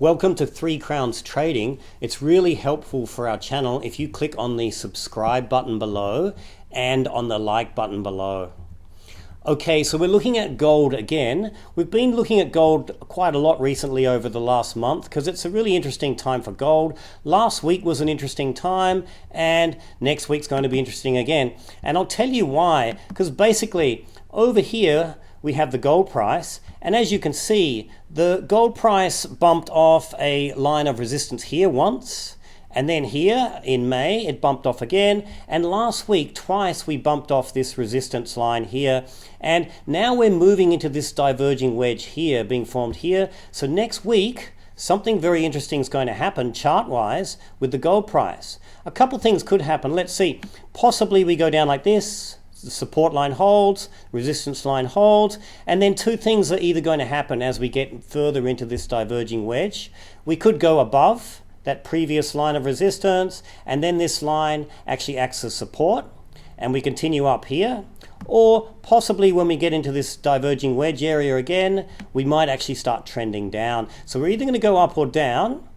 Welcome to Three Crowns Trading. It's really helpful for our channel if you click on the subscribe button below and on the like button below. Okay, so we're looking at gold again. We've been looking at gold quite a lot recently over the last month because it's a really interesting time for gold. Last week was an interesting time and next week's going to be interesting again. And I'll tell you why, because basically over here we have the gold price, and as you can see, the gold price bumped off a line of resistance here once, and then here in May it bumped off again, and last week twice we bumped off this resistance line here, and now we're moving into this diverging wedge here being formed here. So next week something very interesting is going to happen chart wise with the gold price. A couple things could happen. Let's see, possibly we go down like this, the support line holds, resistance line holds, and then two things are either going to happen as we get further into this diverging wedge. We could go above that previous line of resistance, and then this line actually acts as support, and we continue up here. Or possibly when we get into this diverging wedge area again, we might actually start trending down. So we're either going to go up or down,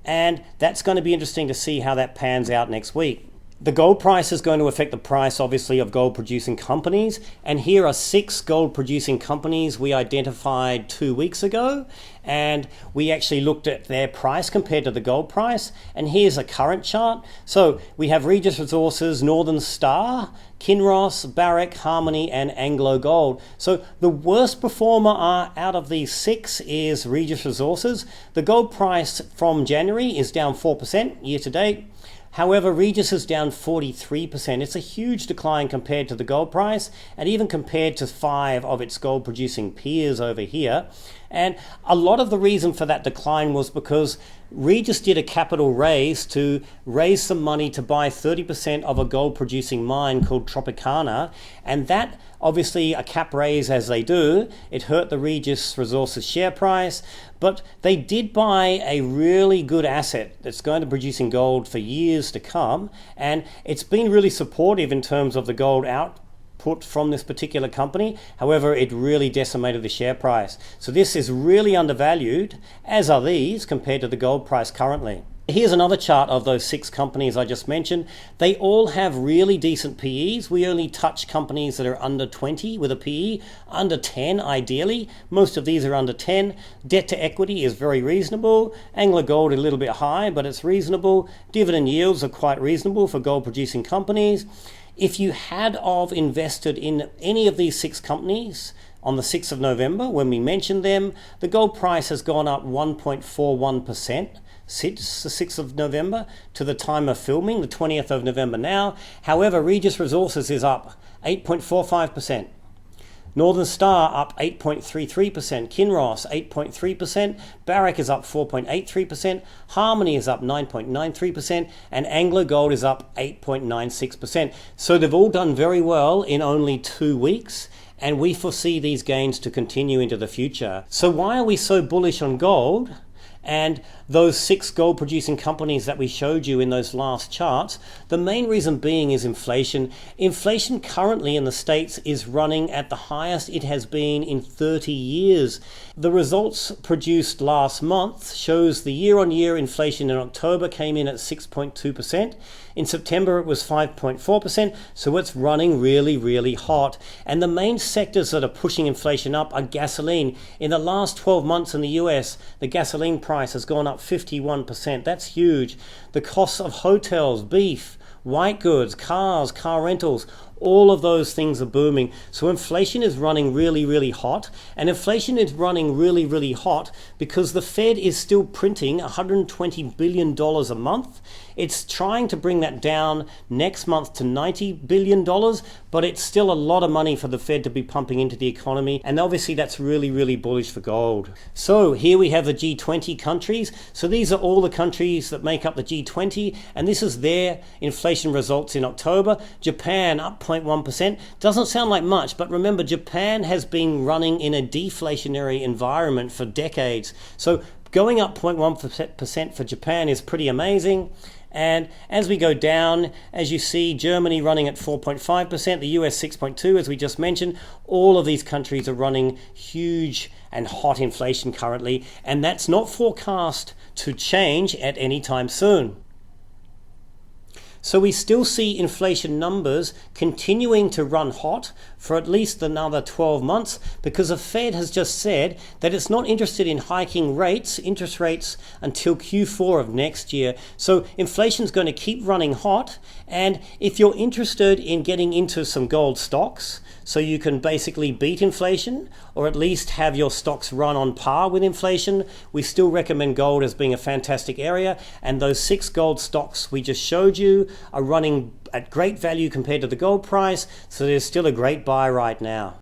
and that's going to be interesting to see how that pans out next week. The gold price is going to affect the price, obviously, of gold producing companies. And here are 6 gold producing companies we identified 2 weeks ago. And we actually looked at their price compared to the gold price. And here's a current chart. So we have Regis Resources, Northern Star, Kinross, Barrick, Harmony, and Anglo Gold. So the worst performer out of these 6 is Regis Resources. The gold price from January is down 4% year to date. However, Regis is down 43%. It's a huge decline compared to the gold price and even compared to 5 of its gold producing peers over here. And a lot of the reason for that decline was because Regis did a capital raise to raise some money to buy 30% of a gold producing mine called Tropicana, and that obviously a cap raise as they do, it hurt the Regis Resources share price, but they did buy a really good asset that's going to be producing gold for years to come, and it's been really supportive in terms of the gold output from this particular company. However, it really decimated the share price. So this is really undervalued, as are these compared to the gold price currently. Here's another chart of those 6 companies I just mentioned. They all have really decent PEs. We only touch companies that are under 20 with a PE, under 10 ideally. Most of these are under 10. Debt to equity is very reasonable. Anglo Gold a little bit high, but it's reasonable. Dividend yields are quite reasonable for gold producing companies. If you had invested in any of these 6 companies on the 6th of November, when we mentioned them, the gold price has gone up 1.41% since the 6th of November to the time of filming, the 20th of November now. However, Regis Resources is up 8.45%. Northern Star up 8.33%, Kinross 8.3%, Barrick is up 4.83%, Harmony is up 9.93%, and Anglo Gold is up 8.96%. So they've all done very well in only 2 weeks, and we foresee these gains to continue into the future. So why are we so bullish on gold? And those 6 gold producing companies that we showed you in those last charts, the main reason being is inflation. Inflation currently in the States is running at the highest it has been in 30 years. The results produced last month shows the year-on-year inflation in October came in at 6.2%. In September it was 5.4%, so it's running really, really hot. And the main sectors that are pushing inflation up are gasoline. In the last 12 months in the US, the gasoline price has gone up 51%. That's huge. The costs of hotels, beef, white goods, cars, car rentals, all of those things are booming. So inflation is running really, really hot. And inflation is running really, really hot because the Fed is still printing $120 billion a month. It's trying to bring that down next month to $90 billion, but it's still a lot of money for the Fed to be pumping into the economy. And obviously that's really, really bullish for gold. So here we have the G20 countries. So these are all the countries that make up the G20, and this is their inflation results in October. Japan up 0.1%. Doesn't sound like much, but remember, Japan has been running in a deflationary environment for decades. So Going up 0.1% for Japan is pretty amazing. And as we go down, as you see, Germany running at 4.5%, the US 6.2%, as we just mentioned. All of these countries are running huge and hot inflation currently, and that's not forecast to change at any time soon. So we still see inflation numbers continuing to run hot for at least another 12 months because the Fed has just said that it's not interested in hiking interest rates until Q4 of next year. So inflation's going to keep running hot. And if you're interested in getting into some gold stocks, so you can basically beat inflation or at least have your stocks run on par with inflation, we still recommend gold as being a fantastic area. And those 6 gold stocks we just showed you are running at great value compared to the gold price, so there's still a great buy right now.